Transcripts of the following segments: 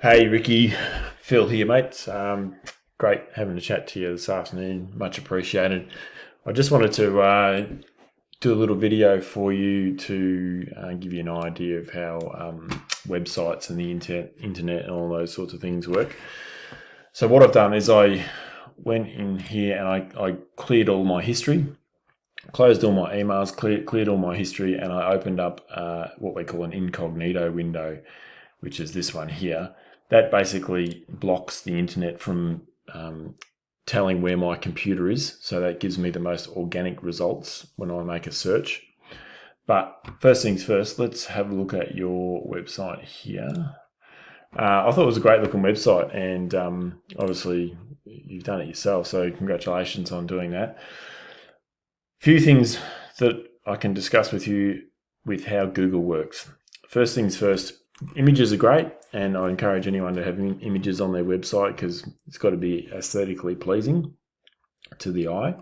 Hey Ricky, Phil here, mate. Great having a chat to you this afternoon. Much appreciated. I just wanted to do a little video for you to give you an idea of how websites and the internet and all those sorts of things work. So what I've done is I went in here and I cleared all my history, closed all my emails, cleared all my history, and I opened up what we call an incognito window, which is this one here. That basically blocks the internet from telling where my computer is. So that gives me the most organic results when I make a search. But first things first, let's have a look at your website here. I thought it was a great looking website, and obviously you've done it yourself, so congratulations on doing that. Few things that I can discuss with you with how Google works. First things first, images are great, and I encourage anyone to have images on their website because it's got to be aesthetically pleasing to the eye.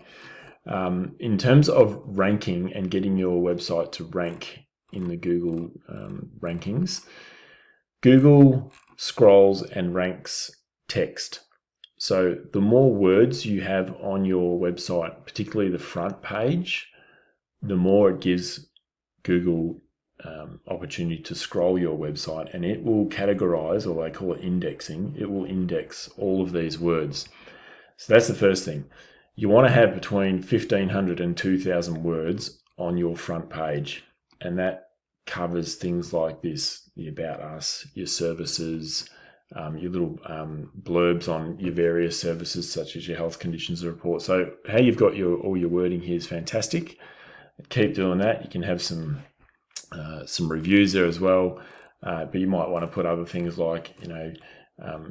In terms of ranking and getting your website to rank in the Google rankings, Google scrolls and ranks text. So the more words you have on your website, particularly the front page, the more it gives Google opportunity to scroll your website, and it will categorize, or they call it indexing. It will index all of these words. So that's the first thing. You want to have between 1,500 and 2,000 words on your front page, and that covers things like this: the about us, your services, your little blurbs on your various services, such as your health conditions report. So how you've got all your wording here is fantastic. Keep doing that. You can have some reviews there as well, but you might want to put other things like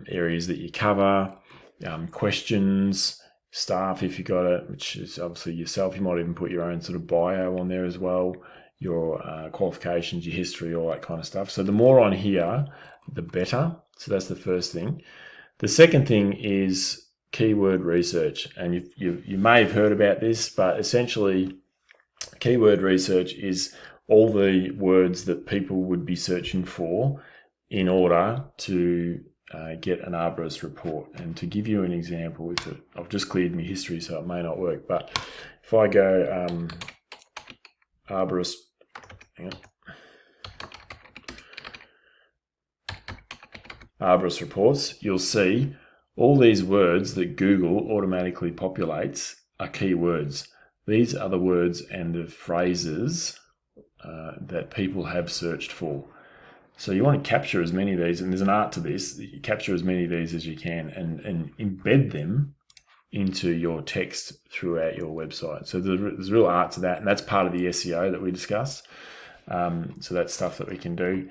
areas that you cover, questions, staff if you got it, which is obviously yourself. You might even put your own sort of bio on there as well, your qualifications, your history, all that kind of stuff. So the more on here, the better. So that's the first thing. The second thing is keyword research, and you may have heard about this, but essentially keyword research is all the words that people would be searching for in order to get an arborist report. And to give you an example with it, I've just cleared my history, so it may not work, but if I go arborist, arborist reports, you'll see all these words that Google automatically populates are keywords. These are the words and the phrases that people have searched for. So you want to capture as many of these, and there's an art to this. You capture as many of these as you can and embed them into your text throughout your website. So there's real art to that, and that's part of the SEO that we discussed. So that's stuff that we can do.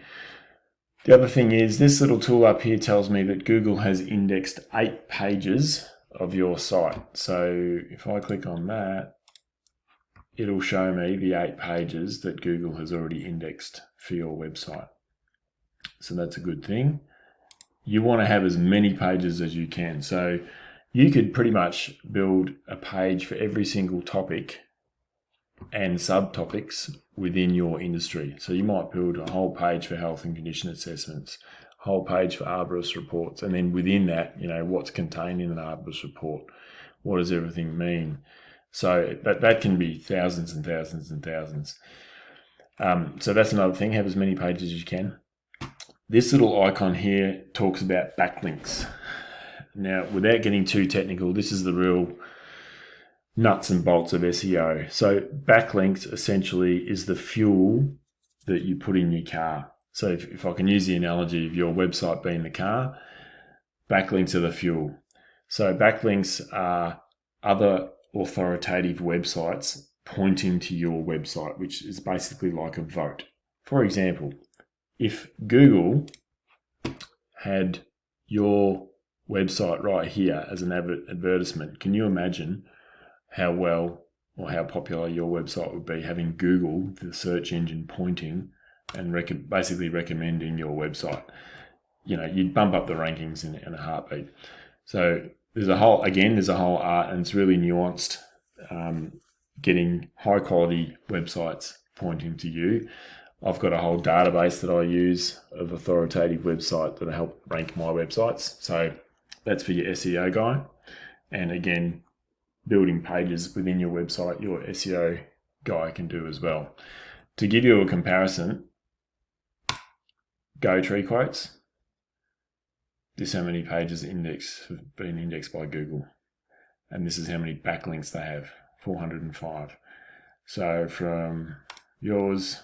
The other thing is this little tool up here tells me that Google has indexed 8 pages of your site. So if I click on that, it'll show me the 8 pages that Google has already indexed for your website. So that's a good thing. You want to have as many pages as you can. So you could pretty much build a page for every single topic and subtopics within your industry. So you might build a whole page for health and condition assessments, a whole page for arborist reports, and then within that, what's contained in an arborist report. What does everything mean? So that can be thousands and thousands and thousands. So that's another thing. Have as many pages as you can. This little icon here talks about backlinks. Now, without getting too technical, this is the real nuts and bolts of SEO. So backlinks essentially is the fuel that you put in your car. So if I can use the analogy of your website being the car, backlinks are the fuel. So backlinks are other authoritative websites pointing to your website, which is basically like a vote. For example, if Google had your website right here as an advertisement, can you imagine how well or how popular your website would be having Google, the search engine, pointing and basically recommending your website? You'd bump up the rankings in a heartbeat. So there's a whole art, and it's really nuanced, getting high quality websites pointing to you. I've got a whole database that I use of authoritative websites that help rank my websites. So that's for your SEO guy. And again, building pages within your website, your SEO guy can do as well. To give you a comparison, Go Tree Quotes. This is how many pages have been indexed by Google. And this is how many backlinks they have, 405. So from yours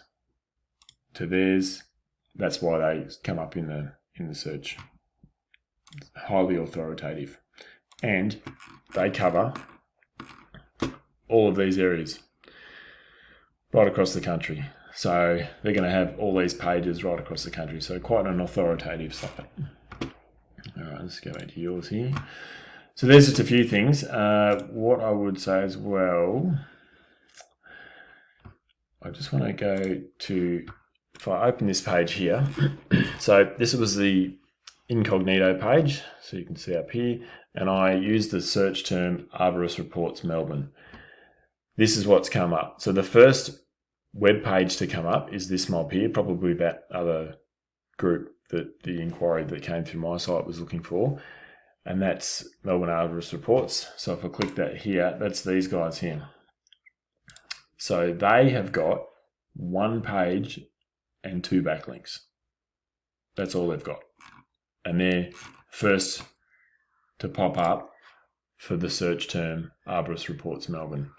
to theirs, that's why they come up in the search. Highly authoritative. And they cover all of these areas right across the country. So they're going to have all these pages right across the country. So quite an authoritative site. All right, let's go back to yours here. So there's just a few things. What I would say as well, I just want to go to, if I open this page here, so this was the incognito page, so you can see up here, and I used the search term Arborist Reports Melbourne. This is what's come up. So the first web page to come up is this mob here, probably that other group that the inquiry that came through my site was looking for, and that's Melbourne Arborist Reports. So if I click that here, that's these guys here. So they have got one page and 2 backlinks. That's all they've got. And they're first to pop up for the search term Arborist Reports Melbourne.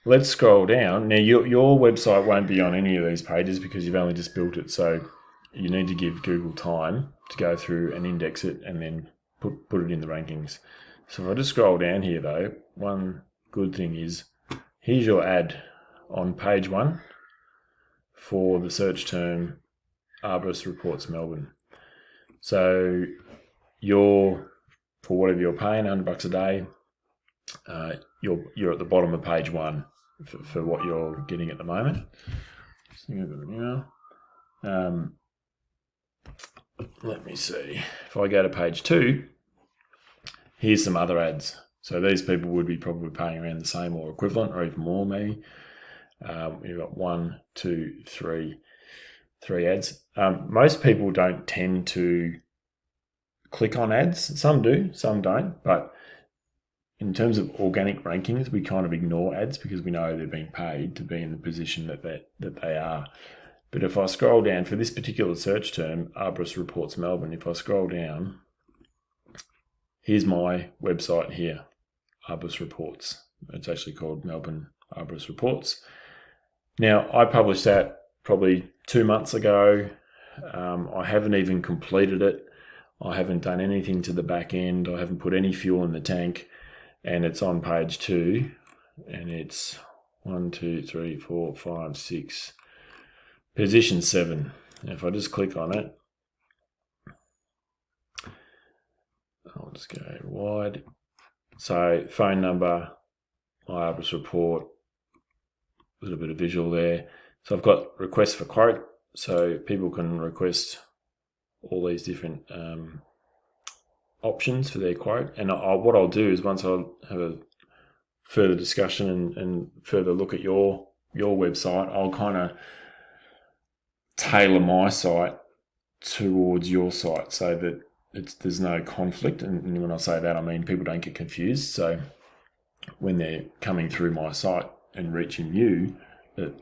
Let's scroll down. Now your website won't be on any of these pages because you've only just built it. So you need to give Google time to go through and index it and then put it in the rankings. So if I just scroll down here though, one good thing is here's your ad on page 1 for the search term Arborist Reports Melbourne. So for whatever you're paying, $100 a day, you're at the bottom of page 1 for what you're getting at the moment. Let me see. If I go to page 2, here's some other ads. So these people would be probably paying around the same or equivalent, or even more maybe. You've got 1, 2, 3 ads. Most people don't tend to click on ads. Some do, some don't. But in terms of organic rankings, we kind of ignore ads because we know they're being paid to be in the position that they are. But if I scroll down for this particular search term, Arborist Reports Melbourne, if I scroll down, here's my website here, Arborist Reports. It's actually called Melbourne Arborist Reports. Now, I published that probably 2 months ago. I haven't even completed it. I haven't done anything to the back end. I haven't put any fuel in the tank. And it's on page 2. And it's 1, 2, 3, 4, 5, 6. Position 7. If I just click on it, I'll just go wide. So phone number, my Arborist report, a little bit of visual there. So I've got requests for quote, so people can request all these different options for their quote. And what I'll do is once I have a further discussion and further look at your website, I'll kind of tailor my site towards your site so that there's no conflict. And when I say that, I mean people don't get confused. So when they're coming through my site and reaching you, that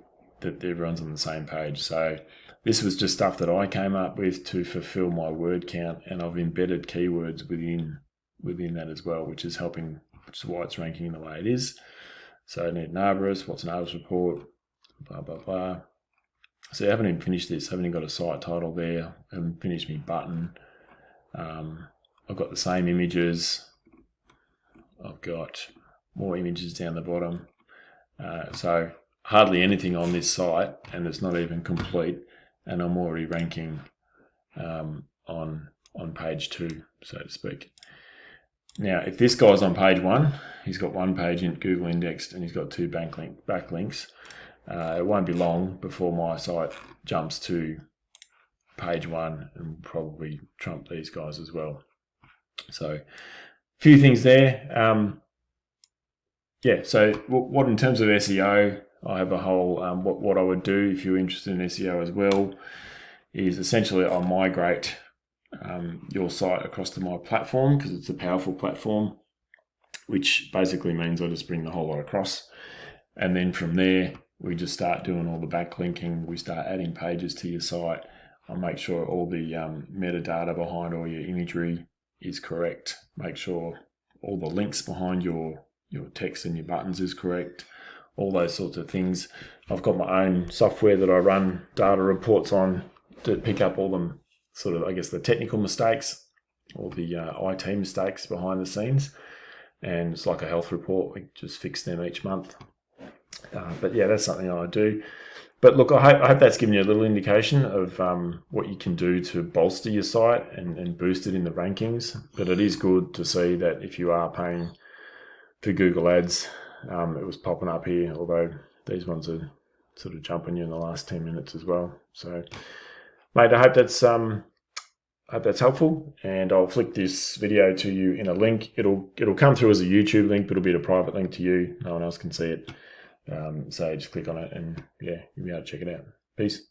everyone's on the same page. So this was just stuff that I came up with to fulfill my word count, and I've embedded keywords within that as well, which is helping, which is why it's ranking the way it is. So I need an arborist, what's an arborist report, blah, blah, blah. So I haven't even finished this. I haven't even got a site title there. I haven't finished my button. I've got the same images. I've got more images down the bottom. So hardly anything on this site, and it's not even complete. And I'm already ranking on page 2, so to speak. Now, if this guy's on page 1, he's got 1 page in Google indexed, and he's got 2 backlinks. It won't be long before my site jumps to page 1 and probably trump these guys as well. So, a few things there. So what in terms of SEO, I have a whole, what I would do if you're interested in SEO as well is essentially I'll migrate your site across to my platform, because it's a powerful platform, which basically means I just bring the whole lot across. And then from there, we just start doing all the backlinking. We start adding pages to your site. I'll make sure all the metadata behind all your imagery is correct. Make sure all the links behind your text and your buttons is correct. All those sorts of things. I've got my own software that I run data reports on to pick up all the sort of, I guess, the technical mistakes or the IT mistakes behind the scenes. And it's like a health report. We just fix them each month. But yeah, that's something I do. But look, I hope that's given you a little indication of what you can do to bolster your site and boost it in the rankings. But it is good to see that if you are paying for Google Ads, it was popping up here, although these ones are sort of jumping you in the last 10 minutes as well. So, mate, I hope that's helpful, and I'll flick this video to you in a link. It'll come through as a YouTube link, but it'll be a private link to you. No one else can see it. So just click on it, and yeah, you'll be able to check it out. Peace.